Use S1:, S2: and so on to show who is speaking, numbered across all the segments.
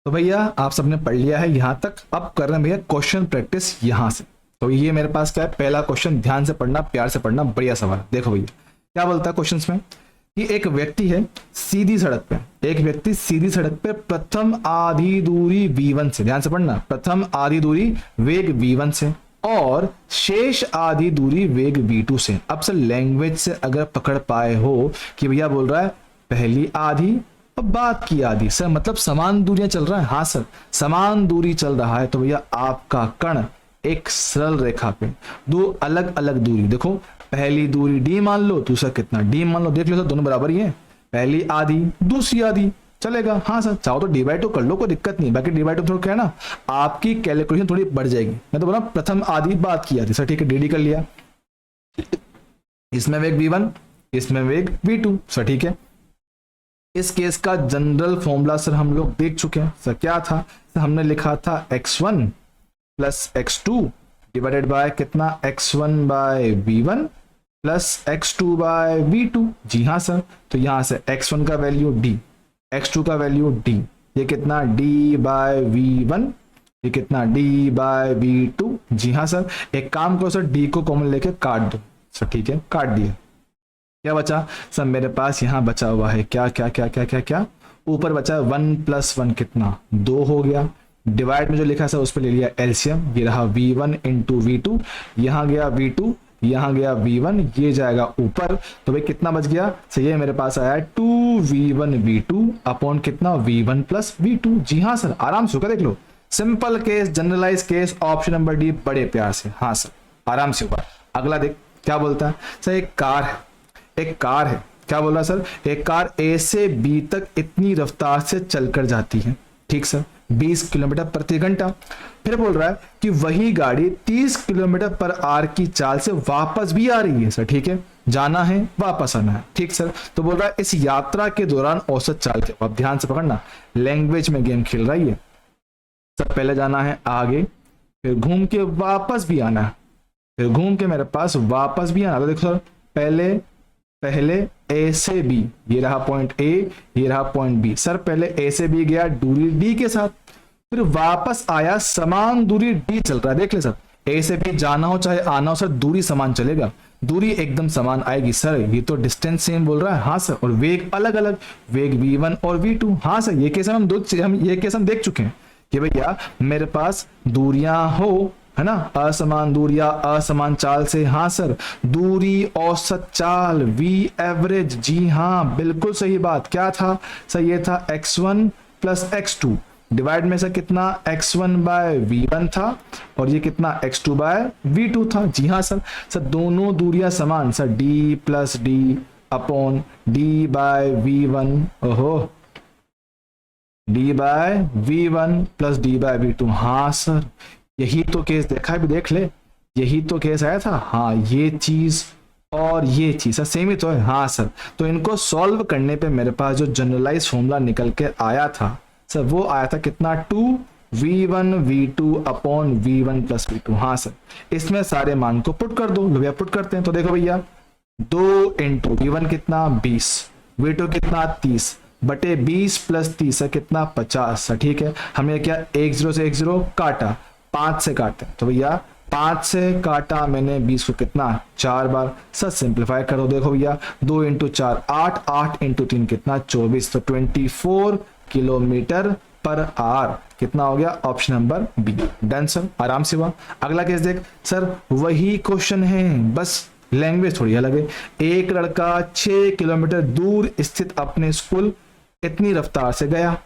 S1: तो भैया आप सबने पढ़ लिया है यहाँ तक। अब कर रहे हैं भैया क्वेश्चन प्रैक्टिस यहाँ से। तो ये मेरे पास क्या है, पहला क्वेश्चन, ध्यान से पढ़ना, प्यार से पढ़ना, बढ़िया सवाल। देखो भैया क्या बोलता है क्वेश्चन में कि एक व्यक्ति है सीधी सड़क पे, एक व्यक्ति सीधी सड़क पे प्रथम आधी दूरी v1 से, ध्यान से पढ़ना, प्रथम आधी दूरी वेग v1 से और शेष आधी दूरी वेग v2 से। अब सर लैंग्वेज से अगर पकड़ पाए हो कि भैया बोल रहा है पहली आधी और बाद की आधी, सर मतलब समान दूरियां चल रहा है। हाँ सर समान दूरी चल रहा है, तो भैया आपका कण एक सरल रेखा पे दो अलग अलग दूरी, देखो पहली दूरी d मान लो, दूसरा कितना d मान लो, देख लो सर दोनों बराबर ही है, पहली आधी दूसरी आधी, चलेगा। हाँ सर चाहो तो d/2 कर लो, कोई दिक्कत नहीं। बाकी d/2 थोड़ा क्या है ना, आपकी कैलकुलेशन थोड़ी बढ़ जाएगी। मैं तो बोला प्रथम आधी बाद की आधी, सर ठीक है dd कर लिया। इसमें वेग v1, इसमें वेग v2, सर ठीक है। इस केस का जनरल फॉर्मूला सर हम लोग देख चुके हैं। सर क्या था, सर हमने लिखा था x1 plus x2 divided by कितना, x1 by v1 plus x2 by v2। जी हाँ सर, तो यहां से x1 का वैल्यू d, x2 का वैल्यू d, ये कितना d बाय v1, ये कितना d बाय v2। जी हाँ सर, एक काम करो सर d को कॉमन लेके काट दो। सर ठीक है काट दिया, क्या बचा सर मेरे पास यहाँ बचा हुआ है क्या क्या क्या क्या क्या क्या, ऊपर बचा है 1 + 1 कितना 2 हो गया। डिवाइड में जो लिखा है सर उस पर ले लिया एलसीएम, ये रहा v1 इंटू v2, यहाँ गया v2, यहाँ गया v1, ये जाएगा ऊपर, तो भाई कितना बच गया सर, ये मेरे पास आया 2v1 v2 अपॉन कितना v1 प्लस v2। जी हाँ सर आराम से होगा, देख लो simple case, generalize case, option number D बड़े प्यार से। हाँ सर आराम से होगा। अगला देख क्या बोलता है सर, एक कार है, एक कार है, क्या बोल रहा है सर, एक कार ए से बी तक इतनी रफ्तार से चलकर जाती है, ठीक सर 20 किलोमीटर प्रति घंटा। फिर बोल रहा है कि वही गाड़ी 30 किलोमीटर पर आवर की चाल से वापस भी आ रही है। सर ठीक है, जाना है वापस आना है, ठीक सर। तो बोल रहा है इस यात्रा के दौरान औसत चाल के, अब ध्यान से पकड़ना, लैंग्वेज में गेम खेल रही है। सर पहले जाना है आगे, फिर घूम के वापस भी आना है, फिर घूम के मेरे पास वापस भी आना। तो देखो सर पहले ए से बी, ये रहा पॉइंट ए, ये रहा पॉइंट बी। सर पहले ए से बी गया दूरी डी के साथ, फिर वापस आया, समान दूरी डी चल रहा है, देख ले सर, ए से बी जाना हो चाहे आना हो सर दूरी समान चलेगा, दूरी एकदम समान आएगी। सर ये तो डिस्टेंस सेम बोल रहा है। हाँ सर, और वेग अलग अलग, वेग v1 और v2। हाँ सर ये केस हम ये केस हम देख चुके हैं कि भैया मेरे पास दूरियां हो, है ना, असमान दूरियां असमान चाल से। हाँ सर दूरी औसत चाल v एवरेज, जी हाँ बिल्कुल सही बात। क्या था सर, ये था x1 प्लस x2, डिवाइड में सर कितना x1 बाय v1 था और ये कितना x2 बाय v2 था। जी हाँ सर, सर दोनों दूरियां समान, sir d plus d upon d by v1, ओहो d by v1 plus d by v2। हाँ सर यही तो केस देखा है, भी देख ले, यही तो केस आया था। हाँ ये चीज और ये चीज सर सेम ही तो है। हाँ सर, तो इनको सॉल्व करने पे मेरे पास जो जनरलाइज फॉर्मूला निकल के आया था सर, वो आया था कितना 2v1 v2 upon v1 plus v2। हाँ सर, इसमें सारे मान को पुट कर दो। लो भैया पुट करते हैं, तो देखो भैया 2 इंटू v1 कितना 20, v2 कितना 30 बटे 20 प्लस 30 है कितना 50। सर ठीक है, हमने क्या 1 0 से 1 0 काटा, 5 से काटे, तो भैया 5 से काटा मैंने 20 को कितना 4 बार। सर सिंप्लीफाई करो, देखो भैया 2 इंटू 4 8, 8 इंटू 3 कितना 24, तो 24 किलोमीटर पर आवर कितना हो गया, option number B. Done sir, आराम से हुआ। अगला केस देख सर, वही क्वेश्चन है बस लैंग्वेज थोड़ी अलग है। एक लड़का 6 किलोमीटर दूर स्थित अपने स्कूल इतनी रफ्तार से गया,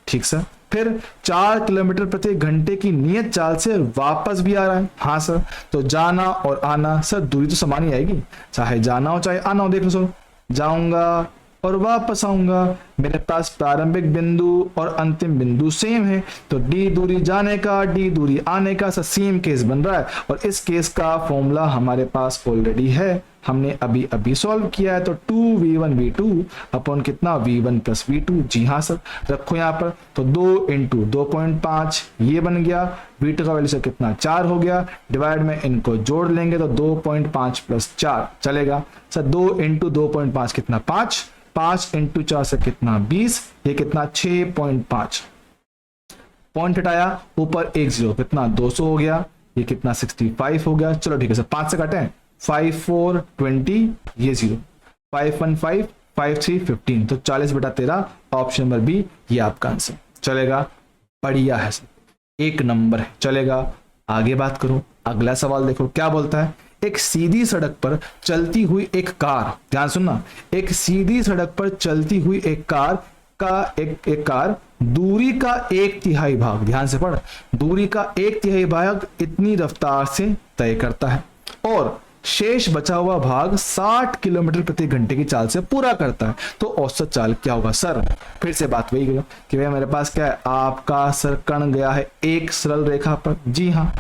S1: ठीक सर, फिर 4 किलोमीटर प्रति घंटे की नियत चाल से वापस भी आ रहा है। हाँ सर, तो जाना और आना सर दूरी तो समान ही आएगी, चाहे जाना हो चाहे आना हो। देख लो सर, जाऊंगा और वापस आऊंगा, मेरे पास प्रारंभिक बिंदु और अंतिम बिंदु सेम है, तो d दूरी जाने का d दूरी आने का सर सेम केस बन रहा है। और इस केस का फॉर्मूला हमारे पास ऑलरेडी है, हमने अभी अभी सॉल्व किया है, तो 2v1 v2 अपॉन कितना v1 प्लस v2। जी हाँ सर, रखो यहाँ पर, तो 2 इंटू 2.5 ये बन गया, v2 का वैल्यू से कितना 4 हो गया, डिवाइड में इनको जोड़ लेंगे तो 2.5 प्लस 4 चलेगा। सर 2 इंटू 2.5 कितना 5, 5 इंटू 4 से कितना 20, ये कितना 6.5। पॉइंट हटाया, ऊपर एक जीरो, कितना 200 हो गया, ये कितना 65 हो गया। चलो ठीक है सर, 5 से काटें, 5 4 20, ये 0, 5 1 5 5 3 15, तो 40/13 ऑप्शन नंबर बी ये आपका आंसर। चलेगा, बढ़िया है सर, एक नंबर है, चलेगा। आगे बात करूं, अगला सवाल देखो क्या बोलता है। एक सीधी सड़क पर चलती हुई एक कार, ध्यान सुनना, एक सीधी सड़क पर चलती हुई एक कार का एक कार दूरी का 1/3 भाग, ध्यान से पढ़, दूरी का 1/3 भाग इतनी रफ्तार से तय करता है और शेष बचा हुआ भाग 60 किलोमीटर प्रति घंटे की चाल से पूरा करता है, तो औसत चाल क्या होगा। सर फिर से बात वही करो कि भैया मेरे पास क्या है, आपका सर कण गया है एक सरल रेखा पर, जी हाँ,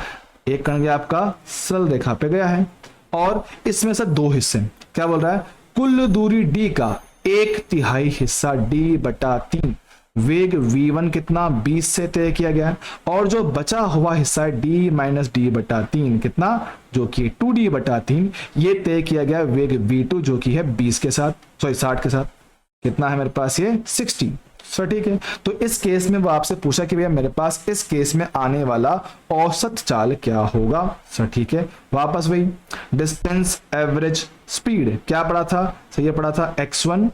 S1: एक कण गया आपका सरल रेखा पे गया है, और इसमें से दो हिस्से, क्या बोल रहा है, कुल दूरी d का 1/3 हिस्सा d/3, वेग v1 कितना 20 से तय किया गया है, और जो बचा हुआ हिस्सा है d - d/3 कितना, जो कि 2d/3, ये तय किया गया वेग v2 जो कि है 20 के साथ, सॉरी 60 के साथ, कितना है मेरे पास ये 60। सर ठीक है, तो इस केस में वो आपसे पूछा कि भैया मेरे पास इस केस में आने वाला औसत चाल क्या होगा। सर ठीक है, वापस वही डिस्टेंस एवरेज स्पीड क्या पढ़ा था, सर ये पढ़ा था x1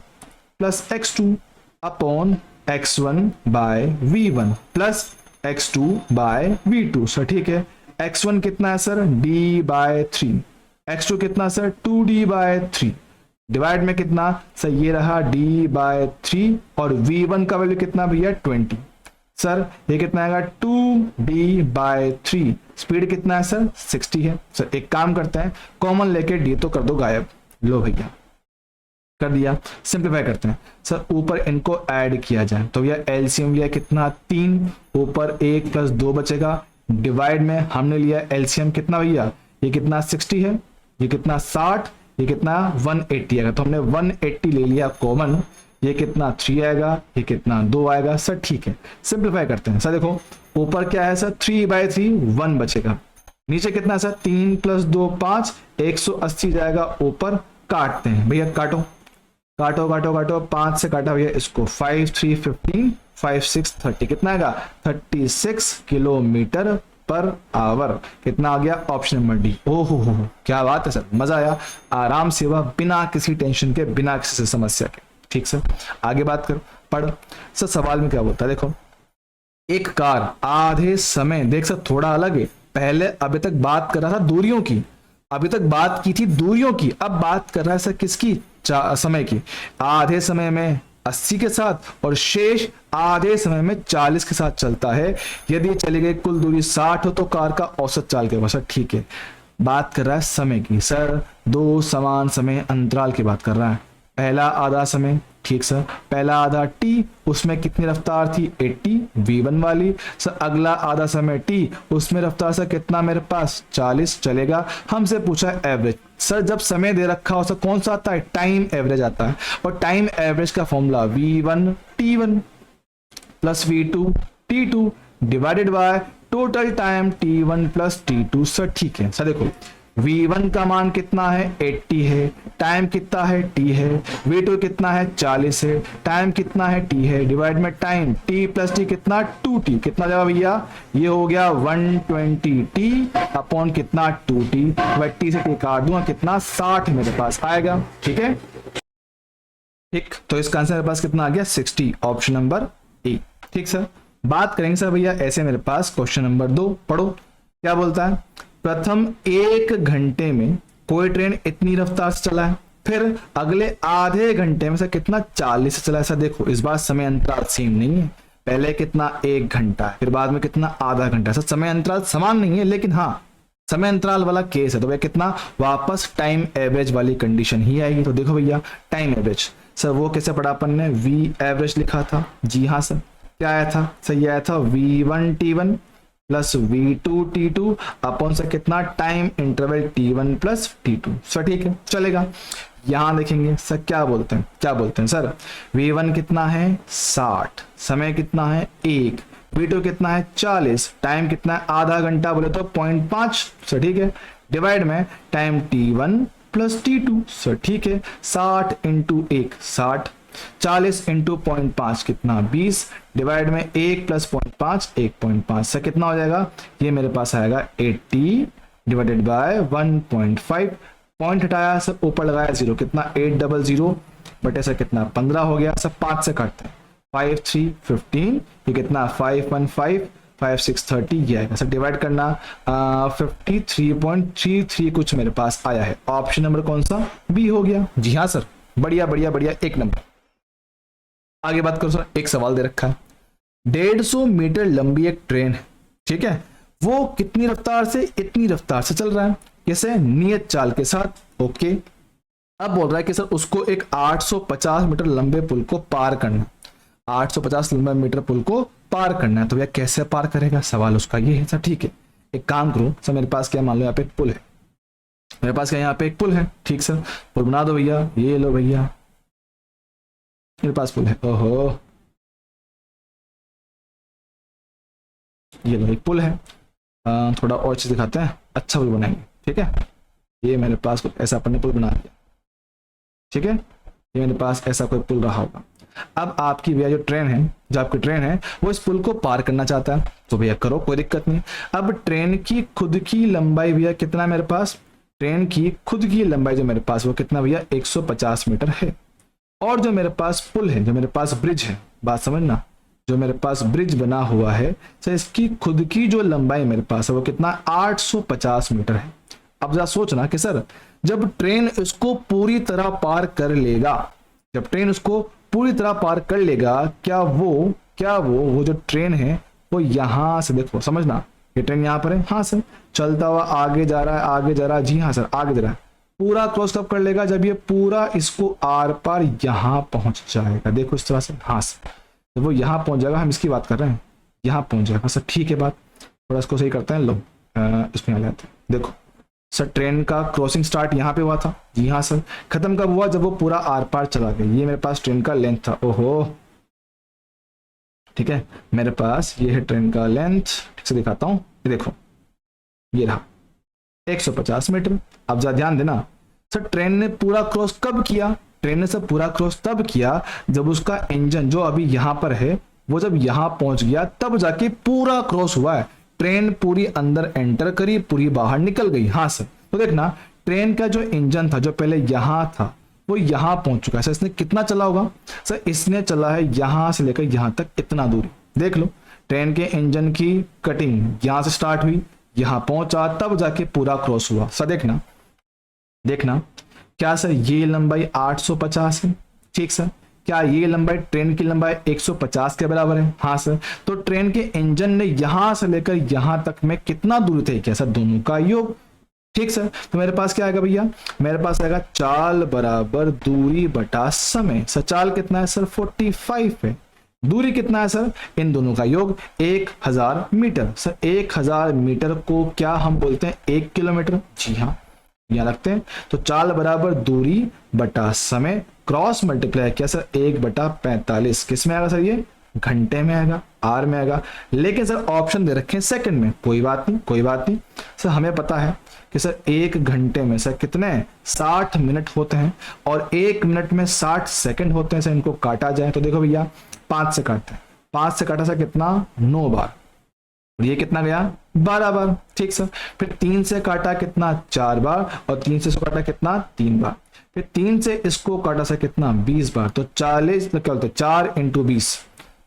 S1: plus x2 upon x1 by v1 plus x2 by v2। Sir ठीक है, x1 कितना है सर d/3, x2 कितना सर 2d/3, डिवाइड में कितना सर ये रहा d/3, और v1 का वैल्यू कितना भैया 20, सर ये कितना आएगा 2d/3, स्पीड कितना है सर 60 है। सर एक काम करते हैं, कॉमन लेके d तो कर दो गायब, लो भैया कर दिया, सिंप्लीफाई करते हैं सर, ऊपर इनको ऐड किया जाए तो भैया एलसीएम लिया कितना 3, ऊपर 1 + 2 बचेगा, डिवाइड में हमने लिया एलसीएम कितना भैया, ये कितना 60 है, ये कितना 60, ये कितना 180 आएगा, तो हमने 180 ले लिया कॉमन, ये कितना 3 आएगा, ये कितना 2 आएगा। सर ठीक है, सिंप्लीफाई करते हैं। सर देखो ऊपर क्या है सर 3/3 1 बचेगा, नीचे कितना सर 3 + 2 5, 180 जाएगा ऊपर, काटते हैं भैया, काटो काटो काटो काटो, 5 से काटा भैया इसको, 5 3 15, 5 6 30, कितना आएगा 36 किलोमीटर पर आवर, कितना आ गया ऑप्शन नंबर डी। ओहो हो, क्या बात है सर, मजा आया, आराम से हुआ, बिना किसी टेंशन के, बिना किसी समस्या के। ठीक सर, आगे बात करो, पढ़ सर, सवाल में क्या बोलता है देखो, एक कार आधे समय, देख सर थोड़ा अलग है, पहले अभी तक बात कर रहा था दूरियों की, अभी तक बात की थी दूरियों की, अब बात कर रहा है सर किसकी, समय की, आधे समय में 80 के साथ और शेष आधे समय में 40 के साथ चलता है, यदि चली गई कुल दूरी 60 हो तो कार का औसत चाल क्या होगा। सर ठीक है, बात कर रहा है समय की, सर 2 समान समय अंतराल की बात कर रहा है, पहला आधा समय, ठीक सर, पहला आधा t, उसमें कितनी रफ्तार थी 80 v1 वाली, सर अगला आधा समय t, उसमें रफ्तार सर कितना मेरे पास 40, चलेगा। हमसे पूछा है एवरेज, सर जब समय दे रखा हो सर कौन सा आता है, टाइम एवरेज आता है, और टाइम एवरेज का formula v1 t1 plus v2 t2 divided by total time t1 plus t2। Sir ठीक है, सर देखो v1 का मान कितना है 80 है, टाइम कितना है t है, v2 कितना है 40 है, टाइम कितना है t है, डिवाइड में टाइम t प्लस t कितना 2t, कितना जाएगा भैया, ये हो गया 120t अपॉन कितना 2t, 20 से t काट दूंगा, कितना 60 मेरे पास आएगा। ठीक है, ठीक, तो इसका आंसर मेरे पास कितना आ गया 60, ऑप्शन नंबर ए। ठीक सर, बात करेंगे सर भैया ऐसे, मेरे पास क्वेश्चन नंबर 2 पढ़ो, क्या बोलता है, प्रथम 1 घंटे में कोई ट्रेन इतनी रफ्तार से चला है, फिर अगले आधे घंटे में से कितना 40 से चला है। सर देखो इस बार समय अंतराल सेम नहीं है, पहले कितना 1 घंटा है, फिर बाद में कितना आधा घंटा, सर समय अंतराल समान नहीं है, लेकिन हाँ समय अंतराल वाला केस है, तो भैया कितना वापस टाइम एवरेज वाली कंडीशन ही आएगी। तो देखो भैया टाइम एवरेज, सर वो कैसे पढ़ा अपन ने, वी एवरेज लिखा था, जी हाँ सर, क्या आया था, सर ये आया था v1 t1 plus v2 t2 upon से कितना time interval t1 plus t2। Sir ठीक है, चलेगा। यहां देखेंगे सर क्या बोलते हैं सर, v1 कितना है 60, समय कितना है 1, v2 कितना है 40, टाइम कितना है आधा घंटा, बोले तो 0.5। सर ठीक है, डिवाइड में time t1 plus t2। Sir ठीक है, 60 × 1 60, 40 इंटू 0.5 कितना 20, डिवाइड में 1 प्लस 0.5 1.5 से कितना हो जाएगा, ये मेरे पास आएगा 80 डिवाइडेड बाय 1.5, पॉइंट हटाया सब ऊपर लगाया 0, कितना 800 बटे से कितना 15 हो गया, सब 5 से काटते हैं 5 3 15, ये कितना 5 1 5 5 6 30, ये आएगा सर डिवाइड करना 53.33 कुछ मेरे पास आया है। ऑप्शन नंबर कौन सा, बी हो गया। जी हाँ सर, बढ़िया बढ़िया बढ़िया, एक नंबर। आगे बात करो सर, एक सवाल दे रखा है 150 मीटर लंबी एक ट्रेन है, ठीक है, वो कितनी रफ्तार से इतनी रफ्तार से चल रहा है, कैसे, नियत चाल के साथ। ओके, अब बोल रहा है कि सर उसको एक 850 मीटर लंबे पुल को पार करना, 850 लंबे मीटर पुल को पार करना है, तो भैया कैसे पार करेगा, सवाल उसका ये है सर। ठीक है, एक काम करो सर, मेरे पास क्या, मान लो यहाँ पे एक पुल है, मेरे पास क्या यहाँ पे एक पुल है, ठीक सर, पुल बना दो भैया, ये लो भैया मेरे पास पुल है, ओहो ये लो एक पुल है। थोड़ा और चीज दिखाते हैं, अच्छा पुल बनाएंगे, ठीक है, ये मेरे पास कुछ ऐसा अपन ने पुल बना दिया, ठीक है, ये मेरे पास ऐसा कोई पुल रहा होगा। अब आपकी भैया जो ट्रेन है, जो आपकी ट्रेन है वो इस पुल को पार करना चाहता है, तो भैया करो, कोई दिक्कत नहीं। अब ट्रेन की खुद की लंबाई भैया कितना है मेरे पास, ट्रेन की खुद की लंबाई जो मेरे पास वो कितना भैया 150 मीटर है, और जो मेरे पास पुल है, जो मेरे पास ब्रिज है, बात समझना, जो मेरे पास ब्रिज बना हुआ है सर इसकी खुद की जो लंबाई मेरे पास है वो कितना 850 मीटर है। अब जरा सोचना कि सर जब ट्रेन इसको पूरी तरह पार कर लेगा, जब ट्रेन उसको पूरी तरह पार कर लेगा, क्या वो जो ट्रेन है वो यहां से, देखो समझना, ये ट्रेन यहां पर है, हाँ सर, चलता हुआ आगे जा रहा है, आगे जा रहा है, जी हाँ सर आगे जा रहा है, पूरा क्रॉस कब कर लेगा, जब ये पूरा इसको आर पार यहां पहुंच जाएगा, देखो इस तरह से, हाँ सर, जब वो यहां पहुंच जाएगा, हम इसकी बात कर रहे हैं, यहां पहुंच जाएगा सर, ठीक है बात, थोड़ा इसको सही करते हैं, लो इसमें आ जाते हैं, देखो सर ट्रेन का क्रॉसिंग स्टार्ट यहाँ पे हुआ था, जी हाँ सर, खत्म कब हुआ, जब वो पूरा आर पार चला गया, ये मेरे पास ट्रेन का लेंथ था, ओहो ठीक है, मेरे पास ये है ट्रेन का लेंथ, ठीक से दिखाता हूँ, ये देखो ये रहा 150 मीटर। अब जरा ध्यान देना सर, ट्रेन ने पूरा क्रॉस कब किया, ट्रेन ने सर पूरा क्रॉस तब किया जब उसका इंजन जो अभी यहाँ पर है वो जब यहाँ पहुंच गया, तब जाके पूरा क्रॉस हुआ है, ट्रेन पूरी अंदर एंटर करी, पूरी बाहर निकल गई, हाँ सर। तो देखना ट्रेन का जो इंजन था जो पहले यहां था वो यहां पहुंच चुका है सर, इसने कितना चला होगा सर, इसने चला है यहां से लेकर यहां तक इतना दूरी, देख लो ट्रेन के इंजन की कटिंग यहां से स्टार्ट हुई, यहां पहुंचा, तब जाके पूरा क्रॉस हुआ सर। देखना देखना क्या सर ये लंबाई 850 है, ठीक सर, क्या ये लंबाई ट्रेन की लंबाई 150 के बराबर है, हाँ सर। तो ट्रेन के इंजन ने यहां से लेकर यहां तक में कितना दूर थे, क्या सर दोनों का योग, ठीक सर। तो मेरे पास क्या आएगा भैया, मेरे पास आएगा चाल बराबर दूरी बटा समय, सर चाल कितना है सर 45 है, दूरी कितना है सर, इन दोनों का योग 1000 मीटर, सर 1000 मीटर को क्या हम बोलते हैं 1 किलोमीटर, जी हाँ यहाँ रखते हैं। तो चाल बराबर दूरी बटा समय, क्रॉस मल्टीप्लाई किया सर 1/45, किस में आएगा सर, ये घंटे में आएगा, आर में आएगा, लेकिन सर ऑप्शन दे रखे हैं सेकंड में, कोई बात नहीं कोई बात नहीं सर, हमें पता है कि सर 1 घंटे में सर कितने 60 मिनट होते हैं और 1 मिनट में 60 सेकंड होते हैं सर, इनको काटा जाए तो देखो भैया 5 से काटते हैं, 5 से काटा सर कितना 9 बार, और ये कितना गया 12 बार, ठीक सर। फिर 3 से काटा कितना 4 बार, और 3 से इसको काटा कितना 3 बार, फिर 3 से इसको काटा सर कितना 20 बार, तो 40 क्या बोलते 4 इंटू 20,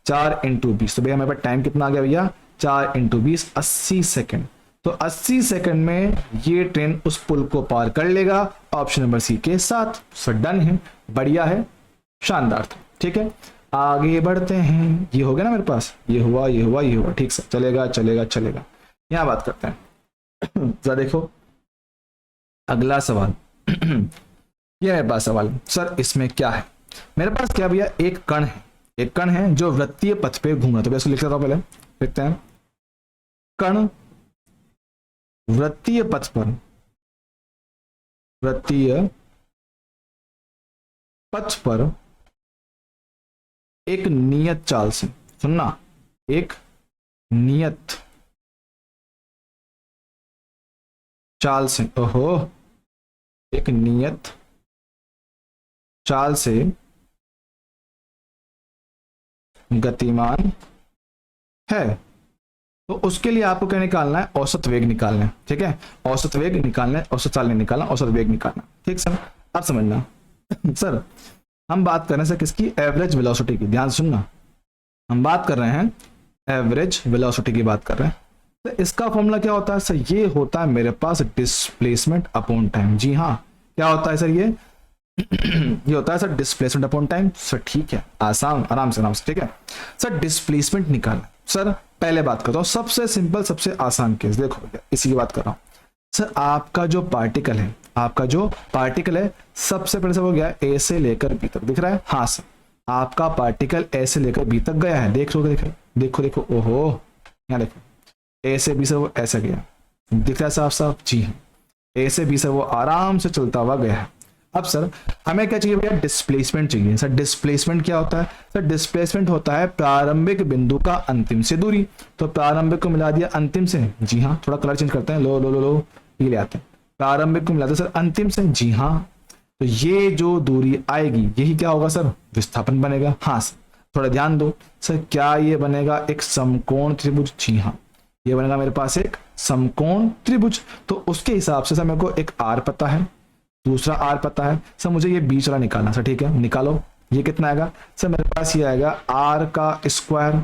S1: 4 इंटू 20, तो भैया हमारे पास टाइम कितना आ गया भैया 4 इंटू 20 80 सेकेंड, तो 80 सेकंड में ये ट्रेन उस पुल को पार कर लेगा, ऑप्शन नंबर सी के साथ। सर डन है, बढ़िया है, शानदार था, ठीक है। आगे बढ़ते हैं, ये हो गया ना मेरे पास, ये हुआ ये हुआ ये हुआ, ठीक सर, चलेगा चलेगा चलेगा। यहां बात करते हैं जरा देखो अगला सवाल ये मेरे पास सवाल सर, इसमें क्या है, मेरे पास क्या भैया एक कण है, एक कण है जो वृत्तीय पथ पे घूम रहा, तो इसको लिख लेता हूं, पहले लिखते हैं कण वृत्तीय पथ पर, वृत्तीय पथ पर एक नियत चाल से, सुनना एक नियत चाल से, ओहो एक नियत चाल से गतिमान है, तो उसके लिए आपको क्या निकालना है, औसत वेग निकालना है। ठीक है, औसत वेग निकालना है, औसत चाल नहीं निकालना, औसत वेग निकालना। ठीक सर, अब समझना सर हम बात कर रहे हैं सर किसकी, एवरेज वेलोसिटी की। ध्यान सुनना, हम बात कर रहे हैं एवरेज वेलोसिटी की बात कर रहे हैं। तो इसका फॉर्मूला क्या होता है सर, ये होता है मेरे पास डिस्प्लेसमेंट अपॉन टाइम। जी हाँ, क्या होता है सर ये ये होता है sir displacement upon time. Sir ठीक है, आसान, आराम से। ठीक है सर, डिस्प्लेसमेंट निकालना। सर पहले बात करता हूँ सबसे सिंपल सबसे आसान केस, देखो भैया इसी की बात कर रहा हूँ। सर आपका जो पार्टिकल है, सबसे पहले सब हो गया ए से लेकर बी तक, दिख रहा है। हाँ सर, आपका पार्टिकल ए से लेकर बी तक गया है। देखो, ओहो यहाँ देखो, ए से बी से वो ऐसा गया, दिख रहा है साफ साफ। जी हाँ, ए से बी से वो आराम से चलता हुआ गया है। अब सर हमें क्या चाहिए भैया, डिस्प्लेसमेंट चाहिए। सर डिस्प्लेसमेंट क्या होता है, सर डिस्प्लेसमेंट होता है प्रारंभिक बिंदु का अंतिम से दूरी। तो प्रारंभिक को मिला दिया अंतिम से। जी हाँ, थोड़ा कलर चेंज करते हैं, लो ये ले आते हैं। प्रारंभिक को मिला दिया सर अंतिम से। जी हाँ, तो ये जो दूरी आएगी यही क्या होगा सर, विस्थापन बनेगा। हाँ सर, थोड़ा ध्यान दो सर, क्या ये बनेगा एक समकोण त्रिभुज। जी हाँ, ये बनेगा मेरे पास एक समकोण त्रिभुज। तो उसके हिसाब से सर मेरे को एक आर पता है, दूसरा आर पता है। सर मुझे ये बीच वाला निकालना। सर ठीक है, निकालो। ये कितना आएगा सर, मेरे पास ये आएगा आर का स्क्वायर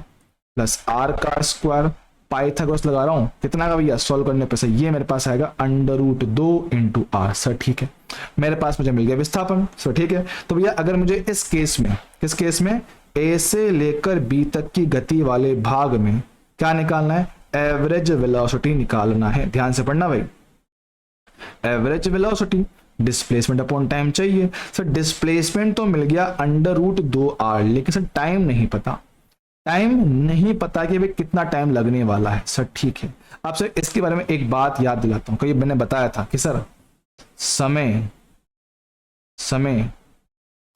S1: प्लस आर का स्क्वायर, पाइथागोरस लगा रहा हूँ। कितना आएगा भैया सॉल्व करने पर सर, ये मेरे पास आएगा √2 इंटू आर। सर ठीक है, मेरे पास मुझे मिल गया विस्थापन। सर ठीक है, तो भैया अगर मुझे इस केस में ए से लेकर बी तक की गति वाले भाग में क्या निकालना है, एवरेज वेलोसिटी निकालना है। ध्यान से पढ़ना भाई, average velocity, displacement upon time चाहिए। सर डिस्प्लेसमेंट तो मिल गया √2r, लेकिन सर टाइम नहीं पता कि भाई कितना टाइम लगने वाला है। सर ठीक है, अब सर इसके बारे में एक बात याद दिलाता हूं, कहीं मैंने बताया था कि सर समय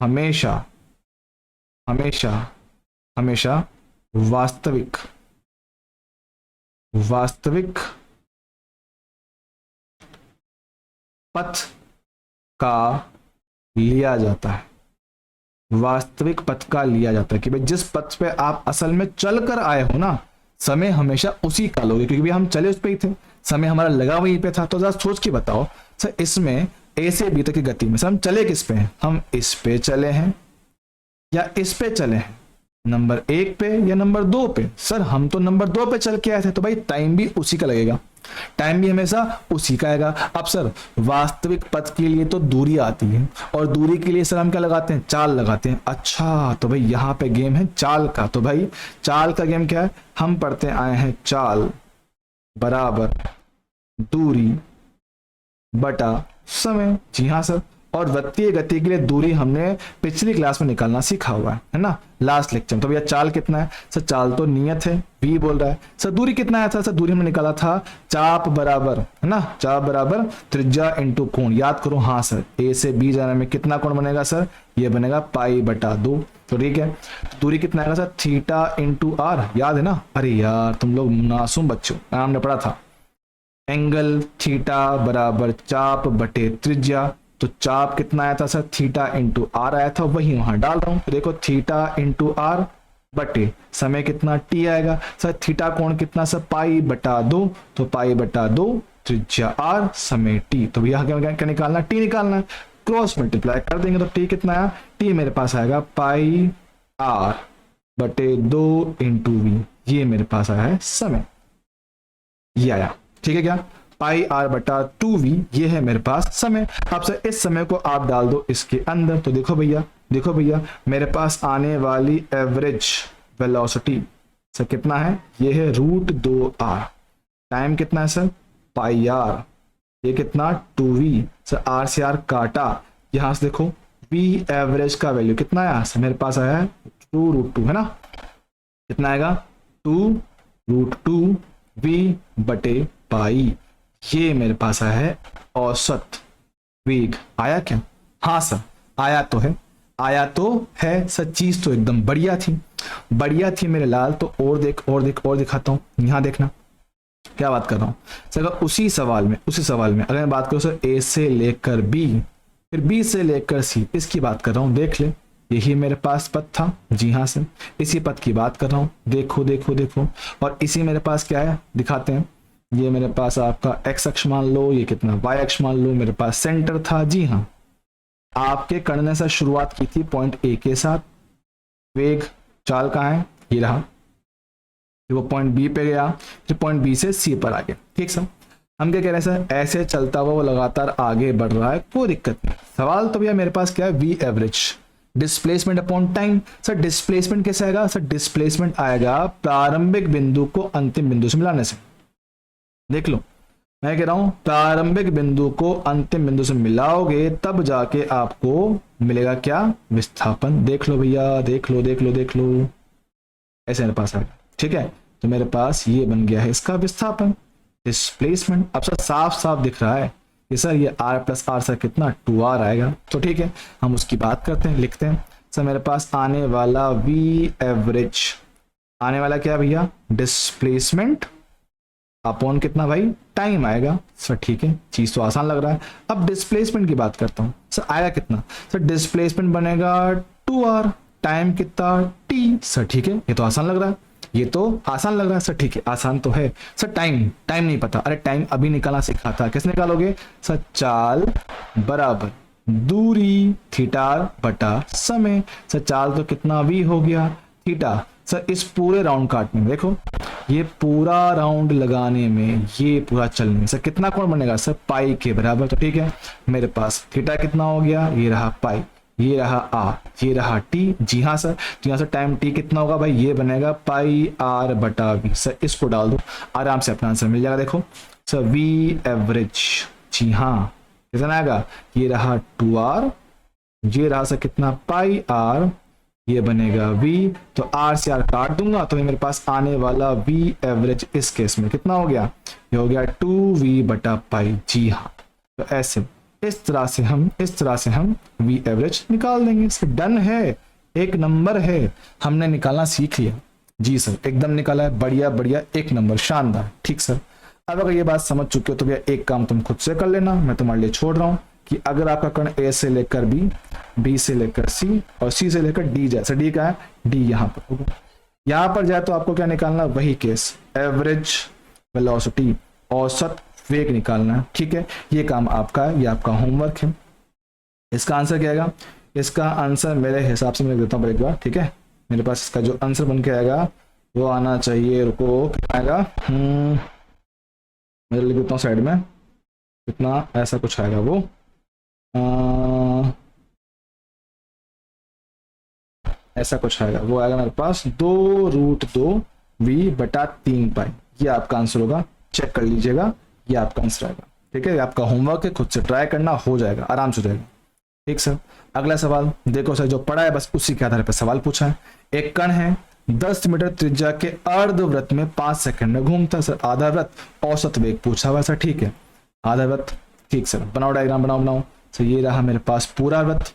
S1: हमेशा वास्तविक पथ का लिया जाता है। वास्तविक पथ का लिया जाता है कि भाई जिस पथ पे आप असल में चल कर आए हो ना, समय हमेशा उसी का लोगे, क्योंकि भाई हम चले उस पे ही थे, समय हमारा लगा वहीं पे था। तो जरा सोच के बताओ सर, इसमें ए से बी तक की गति में सर हम चले किस पे हैं, हम इस पे चले हैं या इस पे चले हैं, नंबर 1 पे या नंबर 2 पे। सर हम तो नंबर 2 पे चल के आए थे, तो भाई टाइम भी उसी का लगेगा, टाइम भी हमेशा उसी का आएगा। अब सर वास्तविक पथ के लिए तो दूरी आती है, और दूरी के लिए सर हम क्या लगाते हैं, चाल लगाते हैं। अच्छा, तो भाई यहाँ पे गेम है चाल का। तो भाई चाल का गेम क्या है, हम पढ़ते आए हैं चाल बराबर दूरी बटा समय। जी हाँ सर, और वृत्तीय गति के लिए दूरी हमने पिछली क्लास में निकालना सीखा हुआ है ना, लास्ट लेक्चर में। तो भैया चाल कितना है सर, चाल तो नियत है, v बोल रहा है। सर दूरी कितना आया था सर, दूरी हमने निकाला था चाप बराबर, है ना, चाप बराबर त्रिज्या इंटू कोण। याद करो, हाँ सर, ए से बी जाने में कितना कोण बनेगा सर, ये बनेगा π/2। तो ठीक है, दूरी कितना आएगा सर, थीटा इंटू आर। याद है ना, अरे यार तुम लोग मासूम बच्चों, हमने पढ़ा था एंगल थीटा बराबर चाप बटे त्रिज्या। तो चाप कितना आया था सर, थीटा इंटू आर आया था, वही वहां डाल रहा हूं। तो देखो थीटा इंटू आर बटे समय कितना t आएगा सर, थीटा कोण कितना सर, π/2। तो π/2 त्रिज्या r समय t। तो भैया क्या निकालना, t निकालना है, क्रॉस मल्टीप्लाई कर देंगे। तो t कितना आया, t मेरे पास आएगा πr/2 इंटू v। ये मेरे पास आया है समय, ये आया। ठीक है क्या, πr/2v, ये है मेरे पास समय। अब सर इस समय को आप डाल दो इसके अंदर। तो देखो भैया मेरे पास आने वाली एवरेज वेलोसिटी सर कितना है, ये है √2r। टाइम कितना है सर, πr, ये कितना 2v। सर r से r काटा, यहां से देखो v एवरेज का वैल्यू कितना आया सर, मेरे पास आया है 2√2, है ना। कितना आएगा, 2√2v बटे पाई। ये मेरे पास आया है औसत वेग। आया क्या, हाँ सर आया तो है सर, चीज तो एकदम बढ़िया थी मेरे लाल। तो और दिखाता हूँ, यहाँ देखना क्या बात कर रहा हूँ सर। अगर उसी सवाल में अगर मैं बात करूँ सर, ए से लेकर बी, फिर बी से लेकर सी, इसकी बात कर रहा हूँ। देख ले यही मेरे पास पथ था, जी हाँ सर, इसी पथ की बात कर रहा हूँ, देखो देखो देखो। और इसी मेरे पास क्या है दिखाते हैं, ये मेरे पास आपका एक्स अक्ष मान लो, ये कितना वाई अक्ष मान लो, मेरे पास सेंटर था, जी हाँ। आपके कर्ण ने सर शुरुआत की थी पॉइंट ए के साथ, वेग चाल कहाँ है, ये रहा, वो पॉइंट बी पे गया, फिर पॉइंट बी से सी पर आ गया, ठीक सर। हम क्या कह रहे हैं सर, ऐसे चलता हुआ वो लगातार आगे बढ़ रहा है, कोई दिक्कत नहीं। सवाल तो भैया मेरे पास क्या है, V average displacement upon time. Sir displacement कैसे आएगा, सर डिस्प्लेसमेंट आएगा प्रारंभिक बिंदु को अंतिम बिंदु से मिलाने से। देख लो, मैं कह रहा हूं प्रारंभिक बिंदु को अंतिम बिंदु से मिलाओगे तब जाके आपको मिलेगा क्या, विस्थापन। देख लो भैया, देख लो देख लो देख लो, ऐसे मेरे पास आएगा, ठीक है। तो मेरे पास ये बन गया है इसका विस्थापन, डिस्प्लेसमेंट। अब सर साफ साफ दिख रहा है कि सर ये r प्लस आर सर कितना 2r आएगा, तो ठीक है हम उसकी बात करते हैं, लिखते हैं। सर मेरे पास आने वाला v एवरेज, आने वाला क्या भैया, डिस्प्लेसमेंट अपॉन कितना भाई, टाइम आएगा। सर ठीक है, चीज तो आसान लग रहा है। अब डिस्प्लेसमेंट की बात करता हूँ, सर आएगा कितना, सर डिस्प्लेसमेंट बनेगा 2r, टाइम कितना t। सर ठीक है, ये तो आसान लग रहा है, ये तो आसान लग रहा है सर, ठीक है आसान तो है। सर टाइम, टाइम नहीं पता, अरे टाइम अभी निकालना सीखा था, कैसे निकालोगे सर, चाल बराबर दूरी थीटा बटा समय। सर चाल तो कितना v हो गया, थीटा। सर इस पूरे राउंड काटने में देखो, ये पूरा राउंड लगाने में, ये पूरा चलने में सर कितना कोण बनेगा, सर पाई के बराबर। तो ठीक है, मेरे पास थीटा कितना हो गया, ये रहा पाई, ये रहा आर, ये रहा टी, जी हाँ सर। तो यहाँ से टाइम टी कितना होगा भाई, ये बनेगा पाई आर बटा वी। सर इसको डाल दो, आराम से अपना आंसर मिल जाएगा। देखो सर वी एवरेज, जी हाँ कितना आएगा, ये रहा 2r, ये रहा सर कितना पाई आर, ये बनेगा v। तो r से r काट दूंगा तो मेरे पास आने वाला v एवरेज इस केस में कितना हो गया, ये हो गया 2v बटा पाई, जी हाँ। तो ऐसे इस तरह से हम v एवरेज निकाल देंगे। सर डन है, एक नंबर है, हमने निकालना सीख लिया, जी सर एकदम निकाला है, बढ़िया बढ़िया, एक नंबर, शानदार, ठीक सर। अब अगर ये बात समझ चुके हो तो भैया एक काम तुम खुद से कर लेना, मैं तुम्हारे लिए छोड़ रहा हूँ कि अगर आपका कर्ण ए से लेकर बी, बी से लेकर सी और सी से लेकर डी जाए, सर डी का है, डी यहाँ पर होगा, यहाँ पर जाए तो आपको क्या निकालना, वही केस एवरेज वेलोसिटी, औसत वेग निकालना है, ठीक है। ये काम आपका है, ये आपका होमवर्क है। इसका आंसर क्या आएगा, इसका आंसर मेरे हिसाब से मैं देता हूँ एक बार, ठीक है। मेरे पास इसका जो आंसर बन के आएगा वो आना चाहिए, रुको कितना आएगा, मैं लिख देता हूँ साइड में, कितना ऐसा कुछ आएगा वो, ऐसा कुछ आएगा, वो आएगा मेरे पास 2√2v बटा 3 पाई। ये आपका आंसर होगा, चेक कर लीजिएगा, ये आपका आंसर आएगा, ठीक है। ये आपका होमवर्क है, खुद से ट्राई करना, हो जाएगा, आराम से हो जाएगा, ठीक सर। अगला सवाल देखो सर, जो पढ़ा है बस उसी के आधार पर सवाल पूछा है। एक कण है 10 मीटर त्रिज्या के अर्धवृत्त में 5 सेकंड में घूमता, सर आधा वृत्त औसत वेग पूछा हुआ, सर ठीक है आधा वृत्त, ठीक सर। बनाओ डायग्राम, बनाओ सर। ये रहा मेरे पास पूरा वृत्त,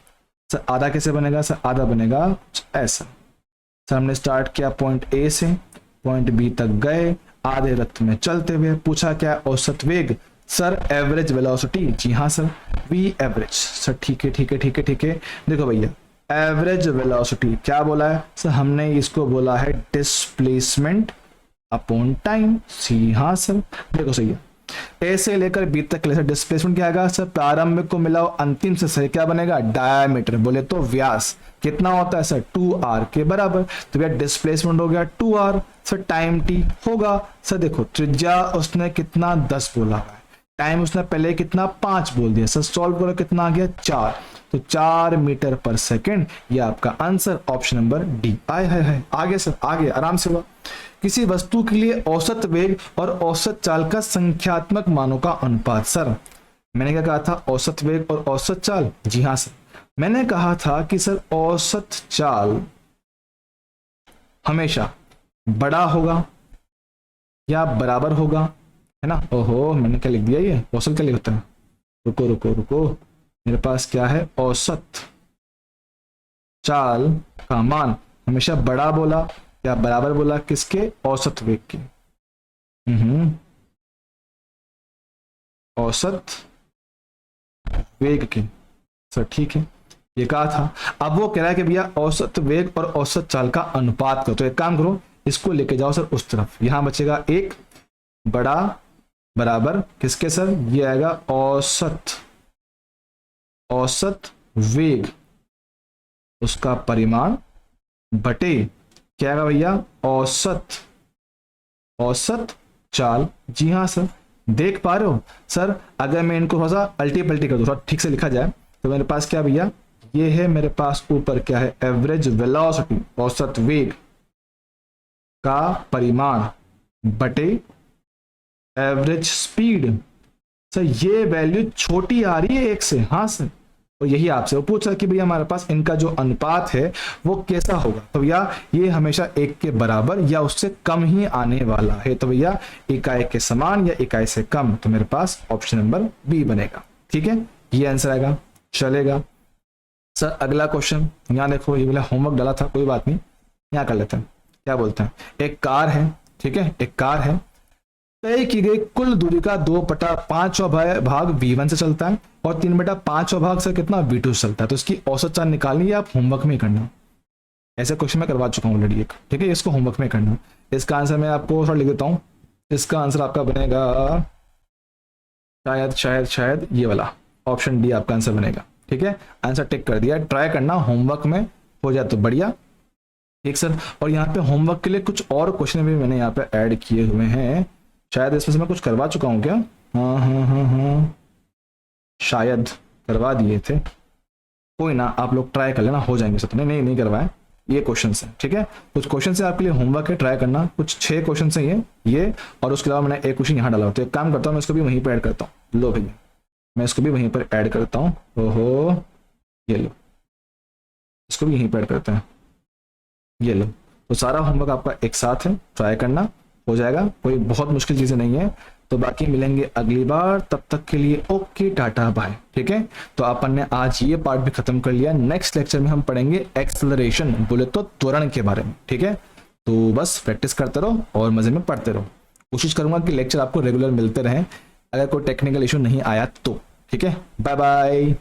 S1: सर आधा कैसे बनेगा, सर आधा बनेगा ऐसा। सर हमने स्टार्ट किया पॉइंट ए से, पॉइंट बी तक गए, आधे वृत्त में चलते हुए, पूछा क्या औसत वेग, सर एवरेज वेलोसिटी, जी हाँ सर वी एवरेज। सर ठीक है ठीक है ठीक है ठीक है, देखो भैया एवरेज वेलोसिटी क्या बोला है, सर हमने इसको बोला है डिस्प्लेसमेंट अपॉन टाइम, जी हाँ सर। देखो सही है, ए से लेकर बी तक के लिए डिस्प्लेसमेंट क्या आएगा, सर प्रारंभिक को मिलाओ अंतिम से सही क्या बनेगा, डायमीटर, बोले तो व्यास कितना होता है सर 2r के बराबर। तो भैया डिस्प्लेसमेंट हो गया 2r, सर टाइम t होगा, सर देखो त्रिज्या उसने कितना 10 बोला है, टाइम उसने पहले कितना 5 बोल दिया, सर सॉल्व करो कितना आ गया 4, तो 4 मीटर पर सेकेंड, ये आपका आंसर ऑप्शन नंबर डी। आए है आगे सर, आगे आराम से हुआ। किसी वस्तु के लिए औसत वेग और औसत चाल का संख्यात्मक मानों का अनुपात, सर मैंने क्या कहा था, औसत वेग और औसत चाल, जी हाँ सर मैंने कहा था कि सर औसत चाल हमेशा बड़ा होगा या बराबर होगा, है ना। ओहो मैंने क्या लिख दिया, ये औसत क्या लिखता है, रुको रुको रुको, मेरे पास क्या है, औसत चाल का मान हमेशा बड़ा बोला या बराबर बोला, किसके, औसत वेग के, औसत वेग के, सर ठीक है। ये कहा था। अब वो कह रहा है कि भैया औसत वेग और औसत चाल का अनुपात करो। तो एक काम करो, इसको लेके जाओ सर उस तरफ। यहां बचेगा एक बड़ा बराबर किसके सर, ये आएगा औसत, औसत वेग उसका परिमाण बटे क्या आएगा भैया, औसत, औसत चाल। जी हाँ सर, देख पा रहे हो सर, अगर मैं इनको थोड़ा सा अल्टी पल्टी कर दूं, थोड़ा ठीक से लिखा जाए तो मेरे पास क्या भैया, ये है मेरे पास ऊपर क्या है, एवरेज वेलोसिटी, औसत वेग का परिमाण बटे एवरेज स्पीड। सर ये वैल्यू छोटी आ रही है एक से, हाँ सर, और यही आपसे वो पूछ रहा है कि भैया हमारे पास इनका जो अनुपात है वो कैसा होगा। तो भैया ये हमेशा एक के बराबर या उससे कम ही आने वाला है। तो भैया इकाई के समान या इकाई से कम, तो मेरे पास ऑप्शन नंबर बी बनेगा। ठीक है, ये आंसर आएगा, चलेगा। सर अगला क्वेश्चन यहाँ देखो, ये वाला होमवर्क डाला था, कोई बात नहीं, यहाँ कर लेते हैं। क्या बोलते हैं, एक कार है, ठीक है, एक कार है, तय की गई कुल दूरी का 2/5 भाग v1 से चलता है और 3/5 भाग से कितना v2 से चलता है। तो इसकी औसत चाल निकालनी है, आप होमवर्क में करना। ऐसे क्वेश्चन मैं करवा चुका हूँ ऑलरेडी एक, ठीक है, इसको होमवर्क में करना। इसका आंसर मैं आपको थोड़ा लिख देता हूँ। इसका आंसर आपका बनेगा शायद शायद शायद ये वाला ऑप्शन डी आपका आंसर बनेगा। ठीक है, आंसर टिक कर दिया, ट्राई करना, होमवर्क में हो जाए तो बढ़िया। ठीक सर, और यहाँ पे होमवर्क के लिए कुछ और क्वेश्चन भी मैंने यहाँ पे ऐड किए हुए हैं, शायद इसमें से मैं कुछ करवा चुका हूँ क्या, हाँ, शायद करवा दिए थे, कोई ना, आप लोग ट्राई कर लेना, हो जाएंगे सब। नहीं करवाए, ये क्वेश्चन है, ठीक है, कुछ क्वेश्चन से आपके लिए होमवर्क है, ट्राई करना। कुछ 6 क्वेश्चन है ये, और उसके अलावा मैंने एक क्वेश्चन यहाँ डाला। तो एक काम करता हूँ, मैं इसको भी वहीं पर ऐड करता हूँ। लो भैया, मैं इसको भी वहीं पर ऐड करता हूँ। ओहो, ये लो, इसको भी यहीं पर ऐड करते हैं, ये लो। तो सारा होमवर्क आपका एक साथ है, ट्राई करना, हो जाएगा, कोई बहुत मुश्किल चीजें नहीं है। तो बाकी मिलेंगे अगली बार, तब तक के लिए ओके, टाटा बाय। ठीक है, तो अपन ने आज ये पार्ट भी खत्म कर लिया। नेक्स्ट लेक्चर में हम पढ़ेंगे एक्सेलरेशन, बोले तो त्वरण के बारे में। ठीक है, तो बस प्रैक्टिस करते रहो और मजे में पढ़ते रहो। कोशिश करूंगा कि लेक्चर आपको रेगुलर मिलते रहें, अगर कोई टेक्निकल इशू नहीं आया तो। ठीक है, बाय बाय।